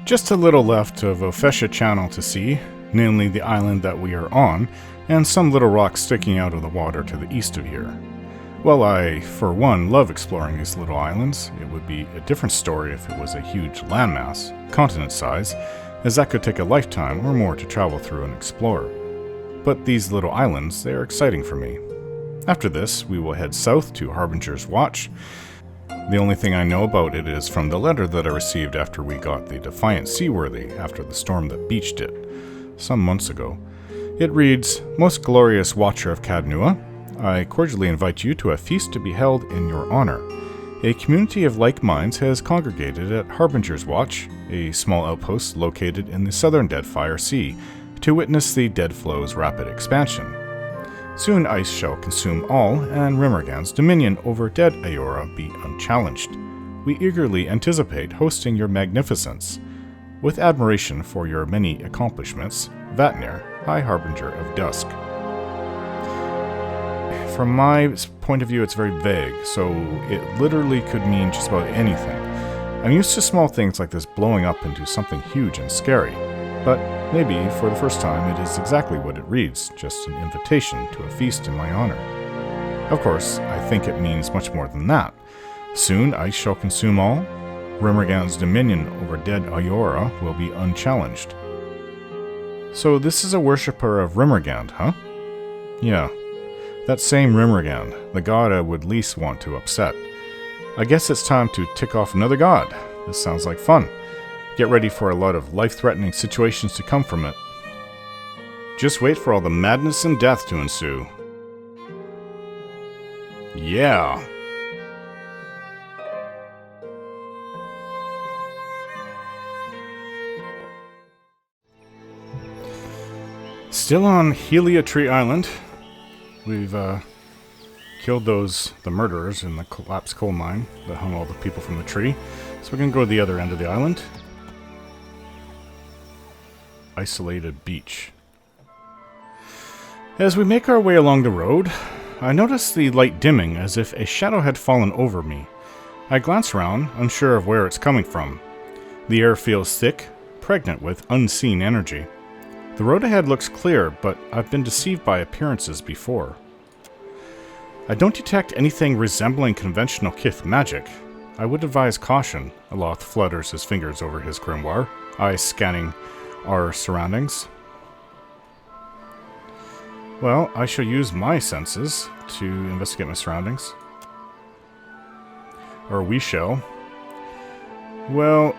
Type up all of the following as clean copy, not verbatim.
Just a little left of Ofecchia Channel to see, namely the island that we are on, and some little rocks sticking out of the water to the east of here. Well, I, for one, love exploring these little islands. It would be a different story if it was a huge landmass, continent size, as that could take a lifetime or more to travel through and explore. But these little islands, they are exciting for me. After this, we will head south to Harbingers Watch. The only thing I know about it is from the letter that I received after we got the Defiant seaworthy after the storm that beached it, some months ago. It reads, "Most glorious Watcher of Cadnua, I cordially invite you to a feast to be held in your honor. A community of like minds has congregated at Harbingers Watch, a small outpost located in the southern Deadfire Sea, to witness the Dead Flow's rapid expansion. Soon ice shall consume all, and Rimmergan's dominion over Dead Ayora be unchallenged. We eagerly anticipate hosting your magnificence. With admiration for your many accomplishments, Vatnir, High Harbinger of Dusk." From my point of view, it's very vague, so it literally could mean just about anything. I'm used to small things like this blowing up into something huge and scary, but maybe, for the first time, it is exactly what it reads, just an invitation to a feast in my honor. Of course, I think it means much more than that. Soon ice shall consume all. Rimmergan's dominion over Dead Ayora will be unchallenged. So this is a worshipper of Rimmergand, huh? Yeah, that same Rimmergand, the god I would least want to upset. I guess it's time to tick off another god. This sounds like fun. Get ready for a lot of life-threatening situations to come from it. Just wait for all the madness and death to ensue. Yeah! Still on Heliotree Island. We've killed the murderers in the collapsed coal mine that hung all the people from the tree. So we're going to go to the other end of the island. Isolated beach. As we make our way along the road, I notice the light dimming as if a shadow had fallen over me. I glance around, unsure of where it's coming from. The air feels thick, pregnant with unseen energy. The road ahead looks clear, but I've been deceived by appearances before. I don't detect anything resembling conventional Kith magic. I would advise caution. Aloth flutters his fingers over his grimoire, eyes scanning our surroundings. Well, I shall use my senses to investigate my surroundings. Or we shall. Well,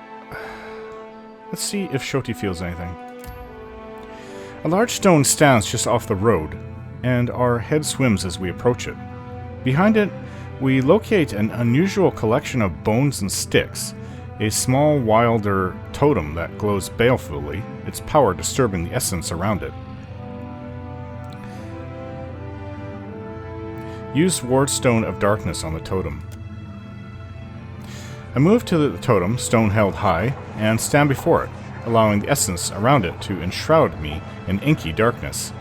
let's see if Shoti feels anything. A large stone stands just off the road, and our head swims as we approach it. Behind it, we locate an unusual collection of bones and sticks, a small wilder totem that glows balefully, its power disturbing the essence around it. Use Wardstone of Darkness on the totem. I move to the totem, stone held high, and stand before it, allowing the essence around it to enshroud me in inky darkness.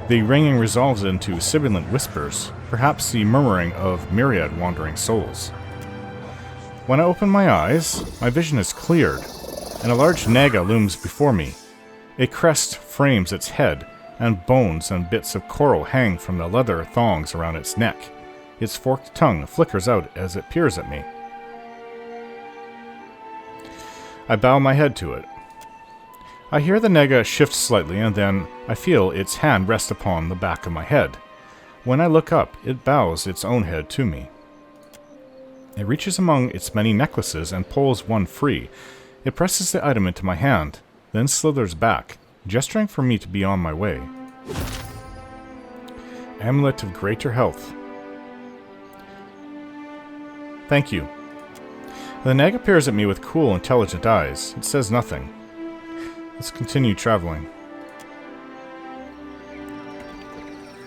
The ringing resolves into sibilant whispers, perhaps the murmuring of myriad wandering souls. When I open my eyes, my vision is cleared, and a large naga looms before me. A crest frames its head, and bones and bits of coral hang from the leather thongs around its neck. Its forked tongue flickers out as it peers at me. I bow my head to it. I hear the naga shift slightly, and then I feel its hand rest upon the back of my head. When I look up, it bows its own head to me. It reaches among its many necklaces and pulls one free. It presses the item into my hand, then slithers back, gesturing for me to be on my way. Amulet of Greater Health. Thank you. The naga peers at me with cool, intelligent eyes. It says nothing. Let's continue traveling.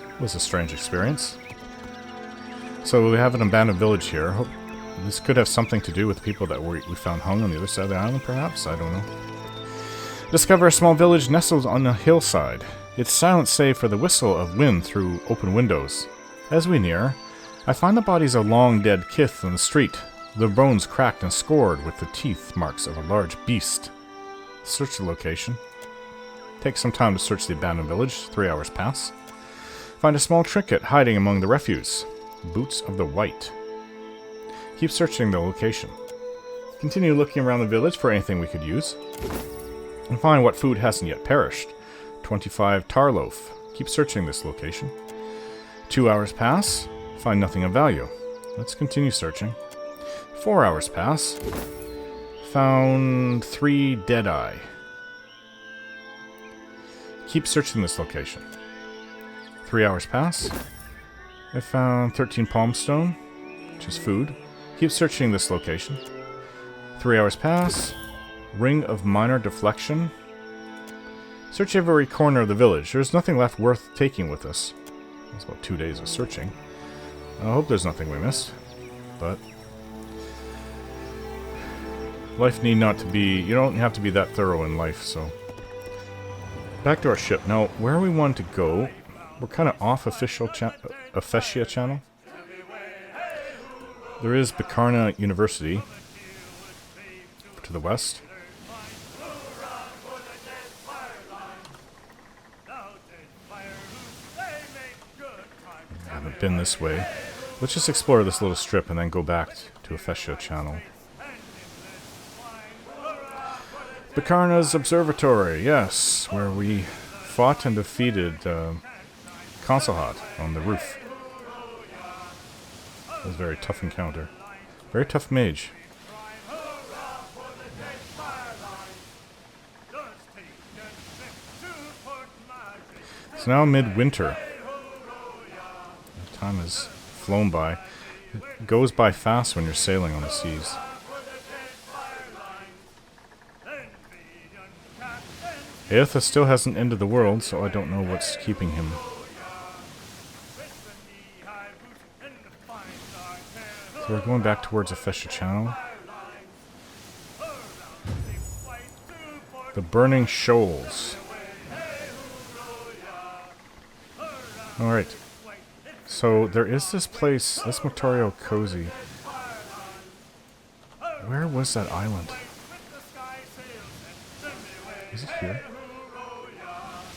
It was a strange experience. So we have an abandoned village here. Hope this could have something to do with the people that we found hung on the other side of the island, perhaps? I don't know. Discover a small village nestled on a hillside. Its silence save for the whistle of wind through open windows. As we near, I find the bodies of long dead kith in the street, their bones cracked and scored with the teeth marks of a large beast. Search the location. Take some time to search the abandoned village. 3 hours pass. Find a small trinket hiding among the refuse. Boots of the White. Keep searching the location. Continue looking around the village for anything we could use. And find what food hasn't yet perished. 25 tar loaf. Keep searching this location. 2 hours pass. Find nothing of value. Let's continue searching. 4 hours pass. Found 3 deadeye. Keep searching this location. 3 hours pass. I found 13 palm stone, which is food. Keep searching this location. 3 hours pass. Ring of minor deflection. Search every corner of the village. There's nothing left worth taking with us. That's about 2 days of searching. I hope there's nothing we missed. But life need not to be... You don't have to be that thorough in life, so... Back to our ship. Now, where we want to go... We're kind of off Ofecchia channel. There is Bikarna University to the west. I haven't been this way. Let's just explore this little strip and then go back to Ofecchia channel. Bikarna's Observatory, yes, where we fought and defeated Consulhat on the roof. That was a very tough encounter. Very tough mage. It's now midwinter. Time has flown by. It goes by fast when you're sailing on the seas. Aetha still hasn't ended the world, so I don't know what's keeping him. So we're going back towards Ofecchia channel. The Burning Shoals. Alright. So there is this place, this Mortario Cozy. Where was that island? Is it here?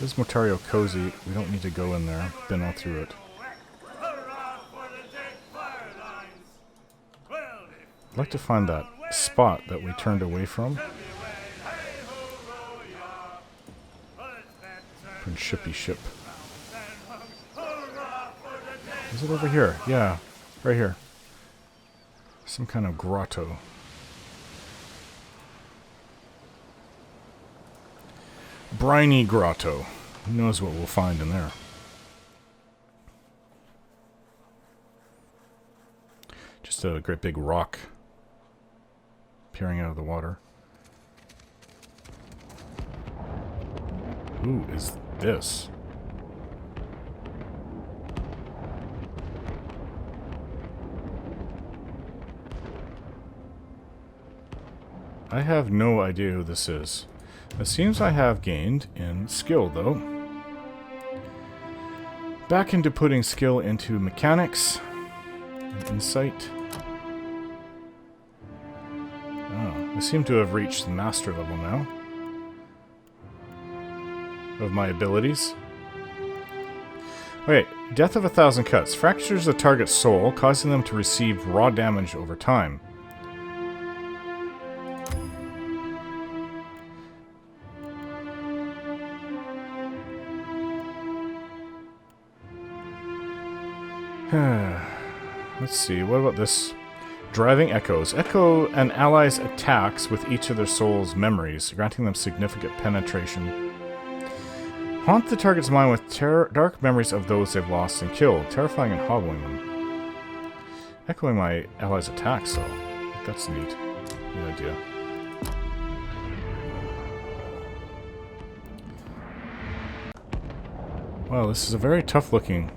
This is Mortario Cozy. We don't need to go in there. Been all through it. I'd like to find that spot that we turned away from. Prince Shippy Ship. Is it over here? Yeah, right here. Some kind of grotto. Briny grotto. Who knows what we'll find in there? Just a great big rock peering out of the water. Who is this? I have no idea who this is. It seems I have gained in skill, though. Back into putting skill into mechanics and insight. Oh, I seem to have reached the master level now of my abilities. Okay, Death of 1,000 Cuts. Fractures the target's soul, causing them to receive raw damage over time. Let's see, what about this? Driving Echoes. Echo an ally's attacks with each of their soul's memories, granting them significant penetration. Haunt the target's mind with dark memories of those they've lost and killed, terrifying and hobbling them. Echoing my ally's attacks, though. That's neat. Good idea. Wow, this is a very tough-looking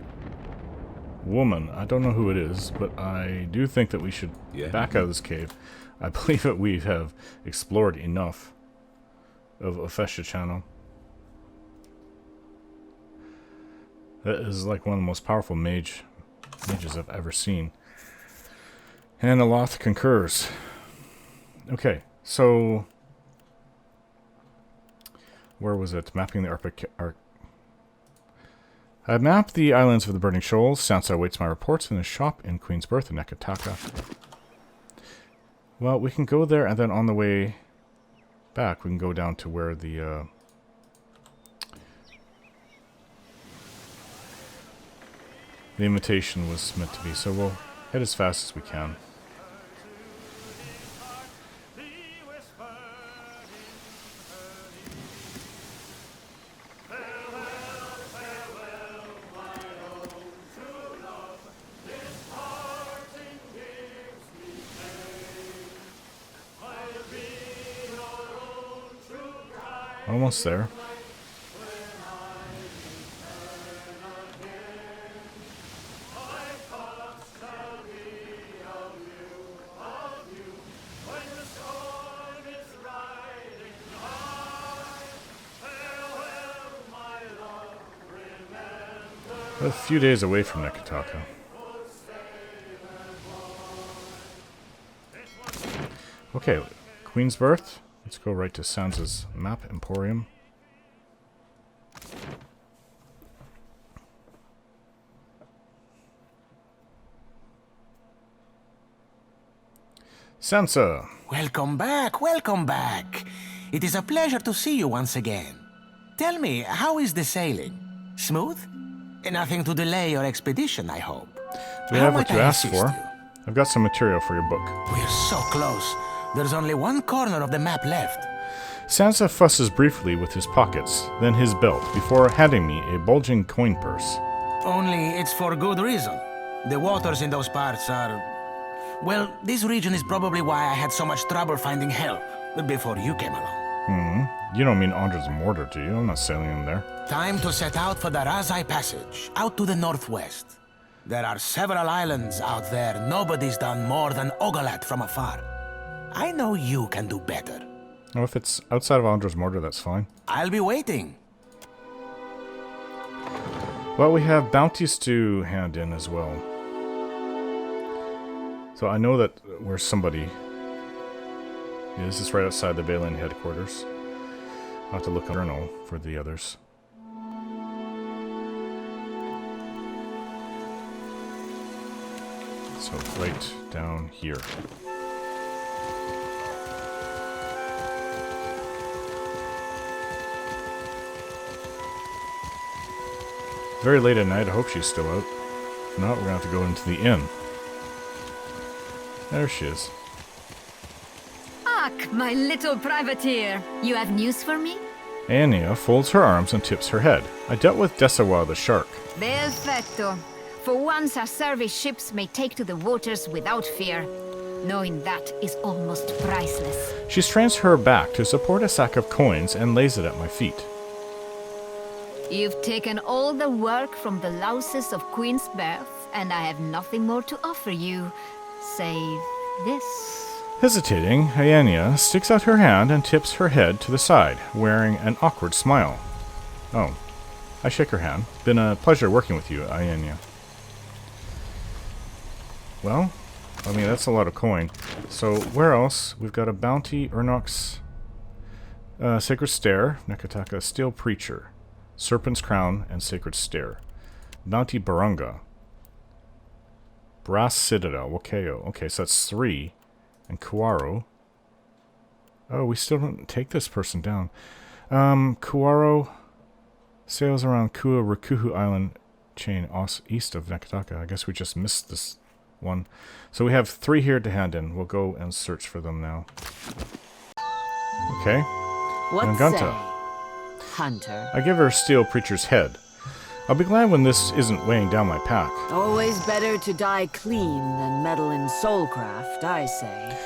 woman. I don't know who it is, but I do think that we should back out of this cave. I believe that we have explored enough of Ofecchia channel. That is like one of the most powerful mages I've ever seen. And Aloth concurs. Okay, so Where was it? Mapping the Ofecchia. I mapped the islands of the Burning Shoals. Sanza awaits my reports in the shop in Queen's Berth in Nekataka. Well, we can go there, and then on the way back, we can go down to where the invitation was meant to be. So we'll head as fast as we can. Almost there. We're a few days away from Nekataka. Okay, Queen's Berth. Let's go right to Sanza's map emporium. Sanza! Welcome back, welcome back. It is a pleasure to see you once again. Tell me, how is the sailing? Smooth? Nothing to delay your expedition, I hope. We have what you asked for. I've got some material for your book. We're so close. There's only one corner of the map left. Sanza fusses briefly with his pockets, then his belt, before handing me a bulging coin purse. Only it's for good reason. The waters in those parts are... Well, this region is probably why I had so much trouble finding help before you came along. You don't mean Andres Mortar, do you? I'm not sailing in there. Time to set out for the Razai Passage, out to the northwest. There are several islands out there nobody's done more than Ogalat from afar. I know you can do better. Oh, if it's outside of Andres Mortar, that's fine. I'll be waiting. Well, we have bounties to hand in as well. So I know that where's somebody. Yeah, this is right outside the Valen headquarters. I'll have to look on the journal for the others. So right down here. Very late at night. I hope she's still out. If not, we're going to have to go into the inn. There she is. Ak, my little privateer. You have news for me? Anya folds her arms and tips her head. I dealt with Desawa the shark. Perfecto. For once our service ships may take to the waters without fear. Knowing that is almost priceless. She strains her back to support a sack of coins and lays it at my feet. You've taken all the work from the louses of Queen's Berth, and I have nothing more to offer you, save this. Hesitating, Ayania sticks out her hand and tips her head to the side, wearing an awkward smile. Oh. I shake her hand. Been a pleasure working with you, Ayania. Well, I mean, that's a lot of coin. So, where else? We've got a bounty, Urnox, Sacred Stair, Nekataka, Steel Preacher, Serpent's Crown, and Sacred Stair. Bounty Barunga. Brass Citadel, Wakeo. Okay, so that's 3. And Kuaro. Oh, we still don't take this person down. Kuaro sails around Kua Rakuhu Island chain east of Nekataka. I guess we just missed this one. So we have 3 here to hand in. We'll go and search for them now. Okay. What Nganta. Hunter. I give her Steel Preacher's head. I'll be glad when this isn't weighing down my pack. Always better to die clean than meddle in soulcraft, I say.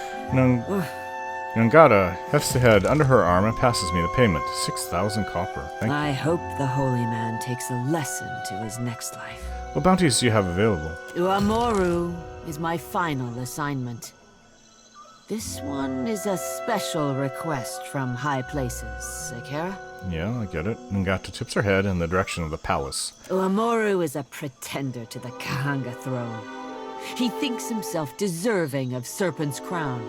Ngata hefts the head under her arm and passes me the payment. 6,000 copper. Thank you. I hope the holy man takes a lesson to his next life. What bounties do you have available? Uamoru is my final assignment. This one is a special request from high places, Sekera. Yeah, I get it. Ngata tips her head in the direction of the palace. Uamoru is a pretender to the Kahanga throne. He thinks himself deserving of Serpent's Crown,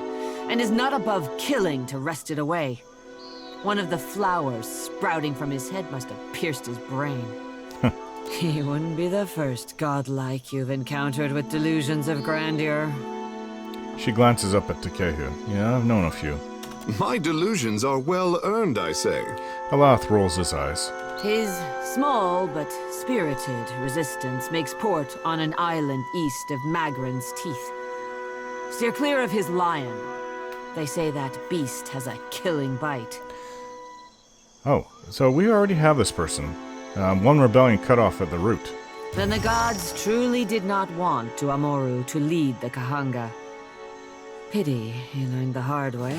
and is not above killing to wrest it away. One of the flowers sprouting from his head must have pierced his brain. He wouldn't be the first godlike you've encountered with delusions of grandeur. She glances up at Takehu. Yeah, I've known a few. My delusions are well earned, I say. Alath rolls his eyes. His small but spirited resistance makes port on an island east of Magran's Teeth. Steer clear of his lion. They say that beast has a killing bite. Oh, so we already have this person. One rebellion cut off at the root. Then the gods truly did not want Tuamoru to lead the Kahanga. Pity he learned the hard way.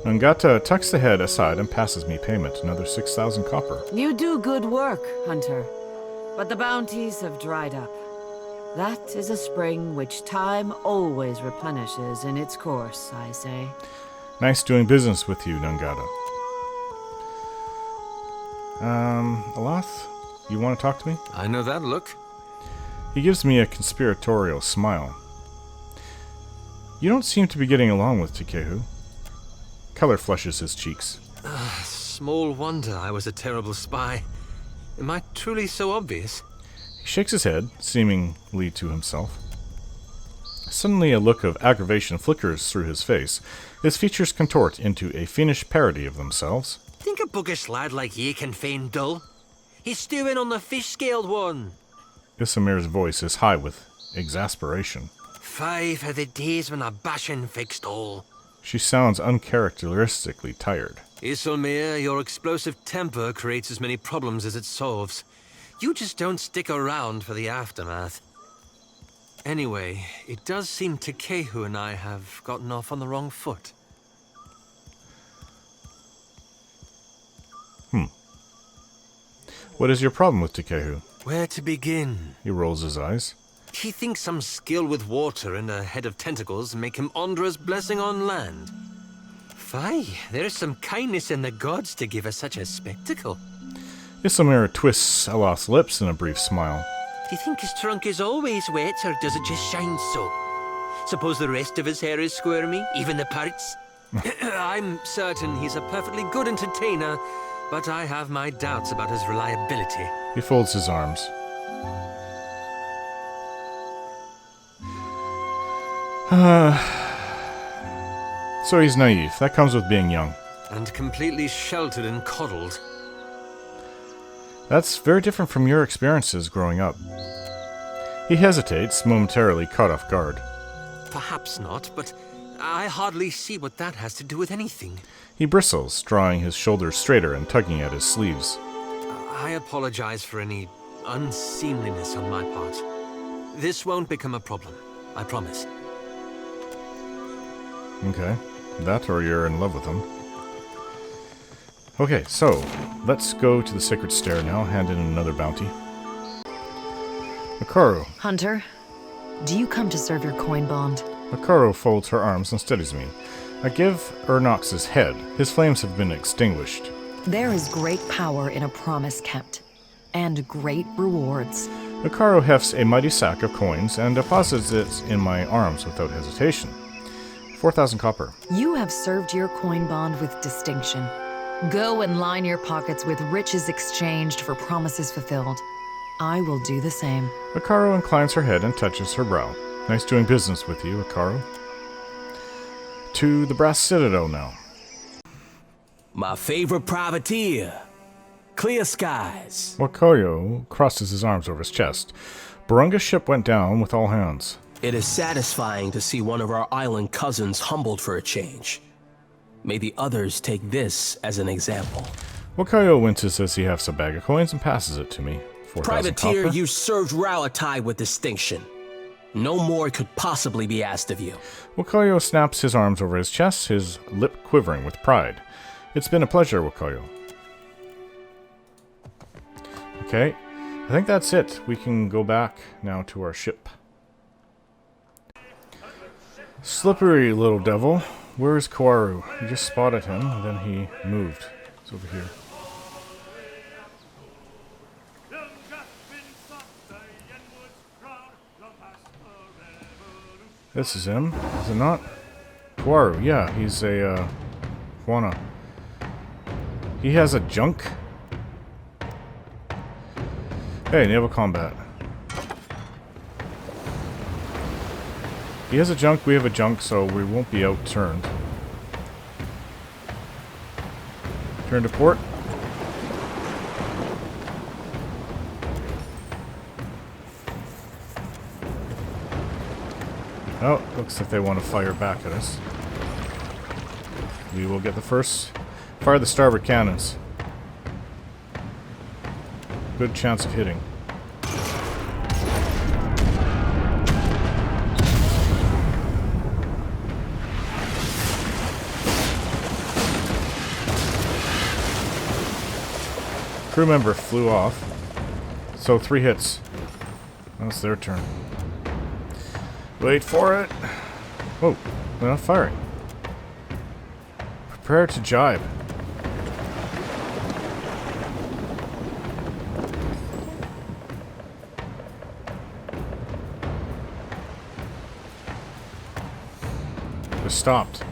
Ngata tucks the head aside and passes me payment, another 6,000 copper. You do good work, Hunter. But the bounties have dried up. That is a spring which time always replenishes in its course, I say. Nice doing business with you, Nangata. Alath, you want to talk to me? I know that look. He gives me a conspiratorial smile. You don't seem to be getting along with Takehu. Color flushes his cheeks. Small wonder I was a terrible spy. Am I truly so obvious? He shakes his head, seemingly to himself. Suddenly a look of aggravation flickers through his face. His features contort into a fiendish parody of themselves. Think a bookish lad like ye can feign dull? He's stewing on the fish-scaled one. Isamir's voice is high with exasperation. 5 are the days when a bashin' fixed all. She sounds uncharacteristically tired. Isilmir, your explosive temper creates as many problems as it solves. You just don't stick around for the aftermath. Anyway, it does seem Takehu and I have gotten off on the wrong foot. What is your problem with Takehu? Where to begin? He rolls his eyes. He thinks some skill with water and a head of tentacles make him Ondra's blessing on land. Fie, there's some kindness in the gods to give us such a spectacle. Isilmir twists Alath's lips in a brief smile. Do you think his trunk is always wet, or does it just shine so? Suppose the rest of his hair is squirmy, even the parts? I'm certain he's a perfectly good entertainer, but I have my doubts about his reliability. He folds his arms. So he's naive. That comes with being young. And completely sheltered and coddled. That's very different from your experiences growing up. He hesitates, momentarily caught off guard. Perhaps not, but I hardly see what that has to do with anything. He bristles, drawing his shoulders straighter and tugging at his sleeves. I apologize for any unseemliness on my part. This won't become a problem, I promise. Okay. That or you're in love with him. Okay, so let's go to the Sacred Stair now, hand in another bounty. Makaru. Hunter, do you come to serve your coin bond? Makaru folds her arms and steadies me. I give Ernox's head. His flames have been extinguished. There is great power in a promise kept, and great rewards. Makaru hefts a mighty sack of coins and deposits it in my arms without hesitation. 4,000 copper. You have served your coin bond with distinction. Go and line your pockets with riches exchanged for promises fulfilled. I will do the same. Makaru inclines her head and touches her brow. Nice doing business with you, Makaru. To the Brass Citadel now. My favorite privateer. Clear skies. Wakoyo crosses his arms over his chest. Barunga's ship went down with all hands. It is satisfying to see one of our island cousins humbled for a change. May the others take this as an example. Wakoyo winces as he hefts a bag of coins and passes it to me. 4,000 Privateer, copper. you served Rauatai with distinction. No more could possibly be asked of you. Wakoyo snaps his arms over his chest, his lip quivering with pride. It's been a pleasure, Wakoyo. Okay, I think that's it. We can go back now to our ship. Slippery little devil. Where is Kawaru? You just spotted him, and then he moved. It's over here. This is him, is it not? Kawaru, yeah, he's a, Juana. He has a junk? Hey, naval combat. He has a junk, we have a junk, so we won't be outturned. Turn to port. Oh, looks like they want to fire back at us. We will get the first. Fire the starboard cannons. Good chance of hitting. Crew member flew off. So 3 hits. That's their turn. Wait for it. Oh, they're not firing. Prepare to jibe. They're stopped.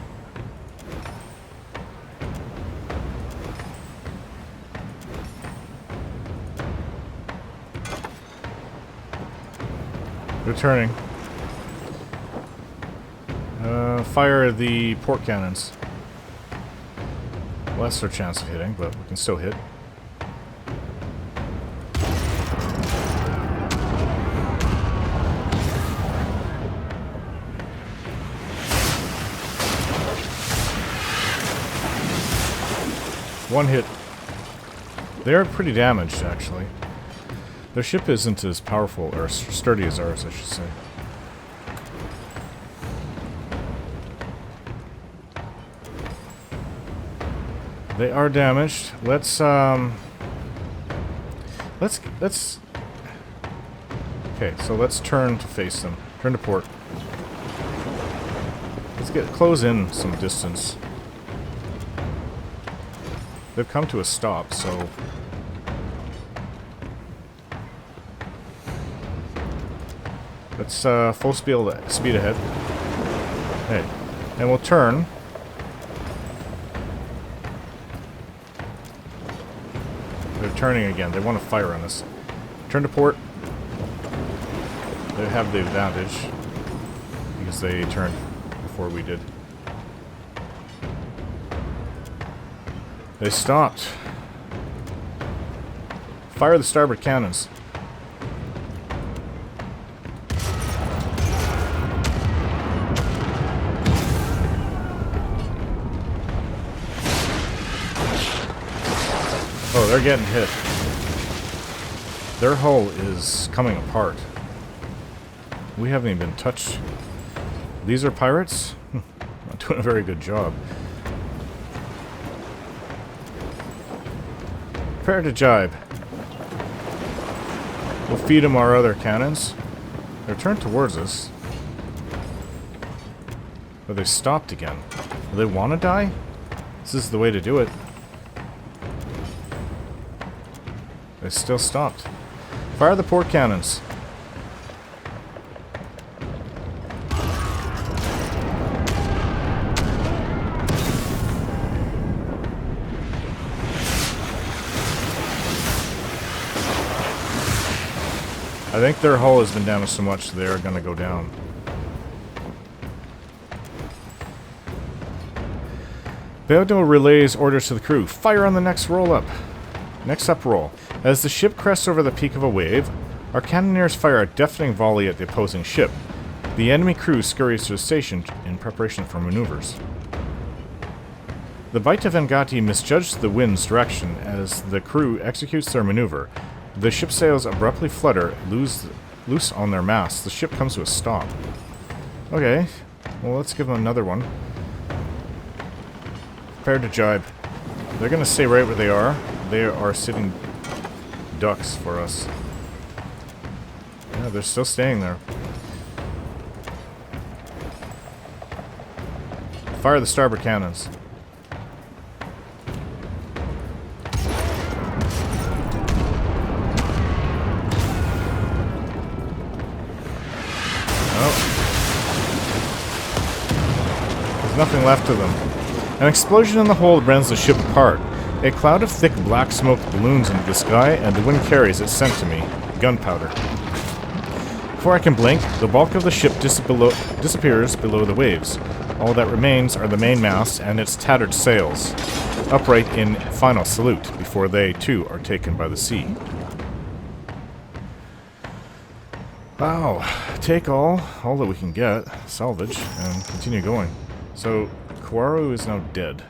They're turning. Fire the port cannons. Lesser chance of hitting, but we can still hit. One hit. They're pretty damaged, actually. Their ship isn't as powerful, or sturdy as ours, I should say. They are damaged. Let's okay, so let's turn to face them. Turn to port. Let's close in some distance. They've come to a stop, so let's full speed ahead. Hey, and we'll turn. They're turning again. They want to fire on us. Turn to port. They have the advantage because they turned before we did. They stopped. Fire the starboard cannons. Oh, they're getting hit. Their hull is coming apart. We haven't even been touched. These are pirates? Not doing a very good job. Prepare to jibe. We'll feed them our other cannons. They're turned towards us. But they stopped again. Do they want to die? This is the way to do it. They still stopped. Fire the port cannons. I think their hull has been damaged so much they're going to go down. Beodo relays orders to the crew. Fire on the next roll-up. Next up roll. As the ship crests over the peak of a wave, our cannoneers fire a deafening volley at the opposing ship. The enemy crew scurries to the station in preparation for maneuvers. The Baita Vengati misjudged the wind's direction as the crew executes their maneuver. The ship sails abruptly flutter, loose on their masts. The ship comes to a stop. Okay, well let's give them another one. Prepare to jibe. They're going to stay right where they are. They are sitting ducks for us. Yeah, they're still staying there. Fire the starboard cannons. Nothing left of them. An explosion in the hold rends the ship apart. A cloud of thick black smoke balloons into the sky, and the wind carries it sent to me. Gunpowder. Before I can blink, the bulk of the ship disappears below the waves. All that remains are the main mast and its tattered sails, upright in final salute before they, too, are taken by the sea. Wow. Take all that we can get, salvage, and continue going. So, Kuaru is now dead.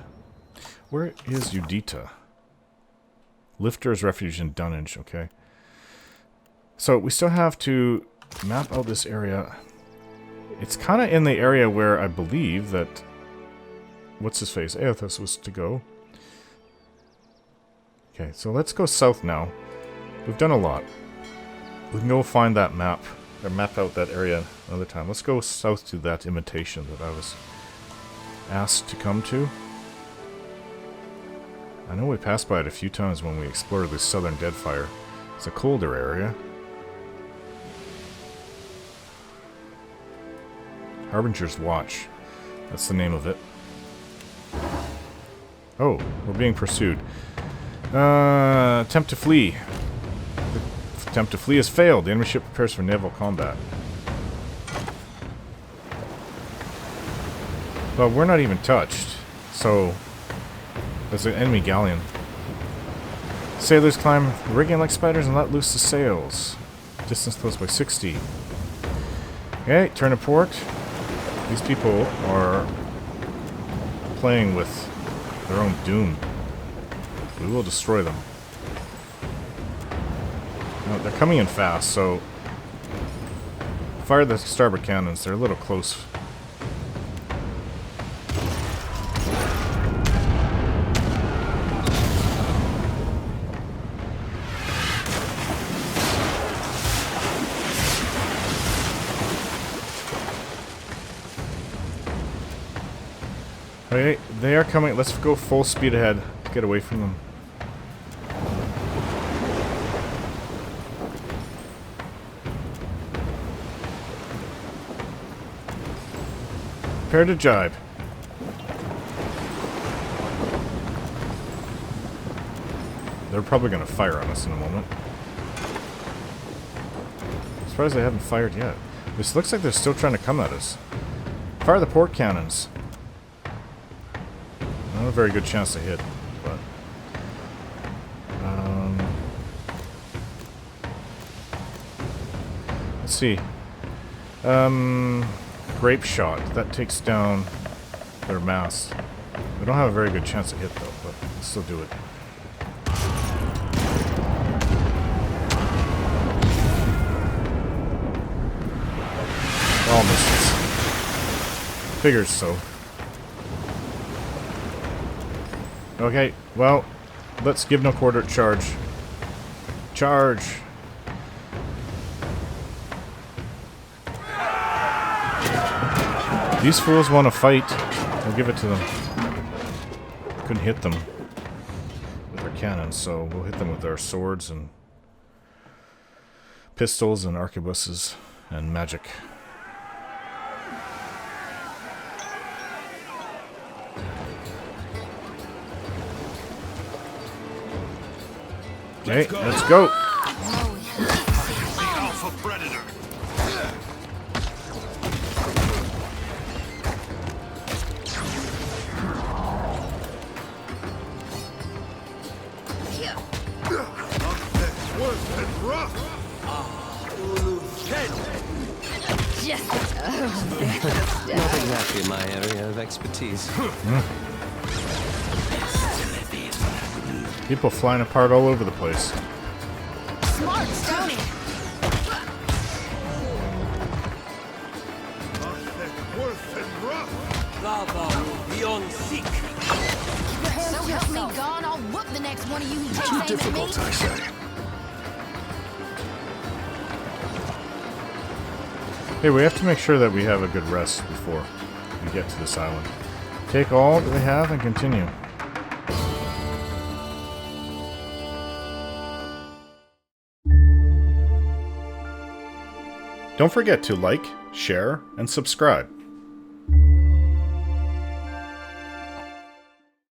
Where is Udita? Lifter's Refuge in Dunnage, okay. So, we still have to map out this area. It's kind of in the area where I believe that... What's-his-face? Aethys was to go. Okay, so let's go south now. We've done a lot. We can go find that map, or map out that area another time. Let's go south to that imitation that I was asked to come to. I know we passed by it a few times when we explored the southern Deadfire. It's a colder area. Harbingers Watch. That's the name of it. Oh, we're being pursued. Attempt to flee. The attempt to flee has failed. The enemy ship prepares for naval combat. Well, we're not even touched. So, there's an enemy galleon. Sailors climb the rigging like spiders and let loose the sails. Distance closed by 60. Okay, turn to port. These people are playing with their own doom. We will destroy them. No, they're coming in fast, so fire the starboard cannons. They're a little close. Okay, they are coming. Let's go full speed ahead. Get away from them. Prepare to jibe. They're probably going to fire on us in a moment. I'm surprised they haven't fired yet. This looks like they're still trying to come at us. Fire the port cannons. Not a very good chance to hit, but... let's see. Grape shot. That takes down their mast. We don't have a very good chance to hit, though, but we'll still do it. All misses. Figures so. Okay, well, let's give no quarter. Charge. Charge! These fools want to fight. We'll give it to them. Couldn't hit them with our cannons, so we'll hit them with our swords and pistols and arquebuses and magic. Okay, let's go. The Alpha Predator. Worth and rough. Not exactly my area of expertise. People flying apart all over the place. Smart, Stony! Worth and rough. Lava beyond seek. So help me God, I'll whoop the next one of you who takes aim Too at me. difficult, I say. Hey, we have to make sure that we have a good rest before we get to this island. Take all that they have and continue. Don't forget to like, share, and subscribe.